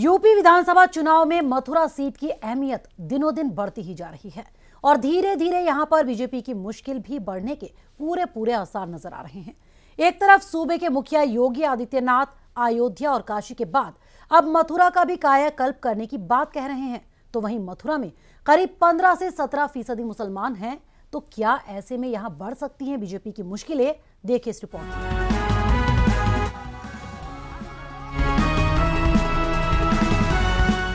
UP विधानसभा चुनाव में Mathura seat की अहमियत दिनों दिन बढ़ती ही जा रही है और धीरे धीरे यहां पर बीजेपी की मुश्किल भी बढ़ने के पूरे आसार नजर आ रहे हैं। एक तरफ सूबे के मुखिया योगी आदित्यनाथ अयोध्या और काशी के बाद अब मथुरा का भी कायाकल्प करने की बात कह रहे हैं, तो वहीं मथुरा में करीब 15 से 17% मुसलमान हैं। तो क्या ऐसे में यहां बढ़ सकती हैं बीजेपी की मुश्किलें? देखिए इस रिपोर्ट में।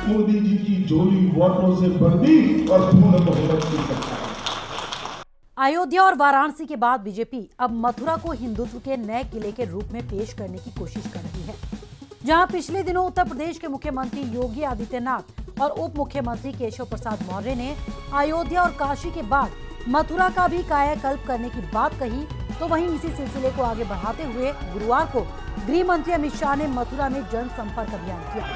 मोदी जी की झोली वोटों से भर दी और पूर्ण बहुमत की सरकार। अयोध्या और वाराणसी के बाद बीजेपी अब मथुरा को हिंदुत्व के नए किले के रूप में पेश करने की कोशिश कर रही है। जहां पिछले दिनों उत्तर प्रदेश के मुख्यमंत्री योगी आदित्यनाथ और उप मुख्यमंत्री केशव प्रसाद मौर्य ने अयोध्या और काशी के बाद मथुरा का भी कायाकल्प करने की बात कही, तो वहीं इसी सिलसिले को आगे बढ़ाते हुए गुरुवार को गृह मंत्री अमित शाह ने मथुरा में जनसंपर्क अभियान किया।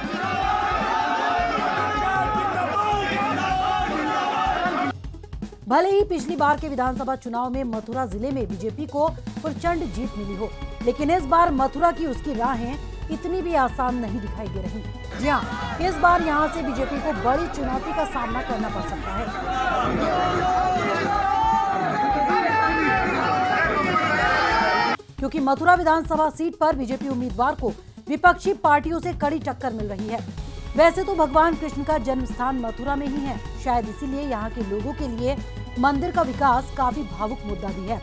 भले ही पिछली बार के विधानसभा चुनाव में मथुरा जिले में बीजेपी को प्रचंड जीत मिली हो, लेकिन इस बार मथुरा की उसकी राहें इतनी भी आसान नहीं दिखाई दे रही। जी हां, इस बार यहां से बीजेपी को बड़ी चुनौती का सामना करना पड़ सकता है। क्योंकि मथुरा विधानसभा सीट पर बीजेपी उम्मीदवार को विपक्षी पार्टियों से कड़ी टक्कर मिल रही है। वैसे तो भगवान कृष्ण का जन्म स्थान मथुरा में ही है, शायद इसीलिए यहाँ के लोगों के लिए मंदिर का विकास काफी भावुक मुद्दा भी है।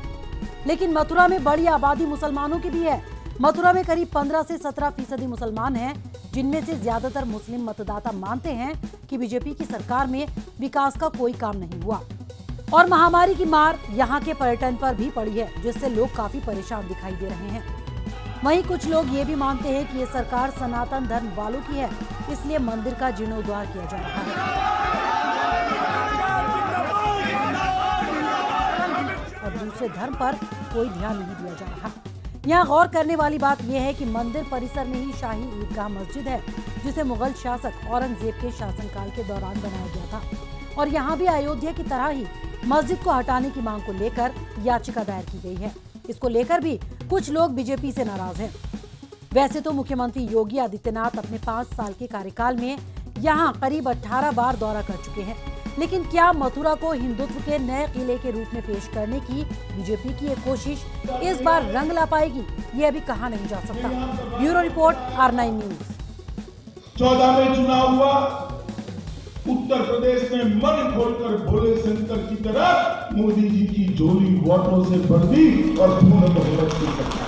लेकिन मथुरा में बड़ी आबादी मुसलमानों की भी है। मथुरा में करीब 15 से 17% मुसलमान हैं, जिनमें से ज्यादातर मुस्लिम मतदाता मानते हैं कि बीजेपी की सरकार में विकास का कोई काम नहीं हुआ और महामारी की मार यहाँ के पर्यटन पर भी पड़ी है, जिससे लोग काफी परेशान दिखाई दे रहे हैं। वहीं कुछ लोग ये भी मानते हैं कि ये सरकार सनातन धर्म वालों की है, इसलिए मंदिर का जीर्णोद्धार किया जा रहा है और दूसरे धर्म पर कोई ध्यान नहीं दिया जा रहा। यहाँ गौर करने वाली बात यह है कि मंदिर परिसर में ही शाही ईदगाह मस्जिद है, जिसे मुगल शासक औरंगजेब के शासनकाल के दौरान बनाया गया था और यहाँ भी अयोध्या की तरह ही मस्जिद को हटाने की मांग को लेकर याचिका दायर की गई है। इसको लेकर भी कुछ लोग बीजेपी से नाराज हैं। वैसे तो मुख्यमंत्री योगी आदित्यनाथ अपने 5 साल के कार्यकाल में यहाँ करीब 18 बार दौरा कर चुके हैं, लेकिन क्या मथुरा को हिंदुत्व के नए किले के रूप में पेश करने की बीजेपी की ये कोशिश इस बार रंग ला पाएगी, ये अभी कहा नहीं जा सकता। Bureau report, R9 news. 14 में चुनाव हुआ, उत्तर प्रदेश में मन खोलकर भोले शंकर की तरह मोदी जी की झोली वोटों से भर दी और पूर्ण बहुमत की सरकार।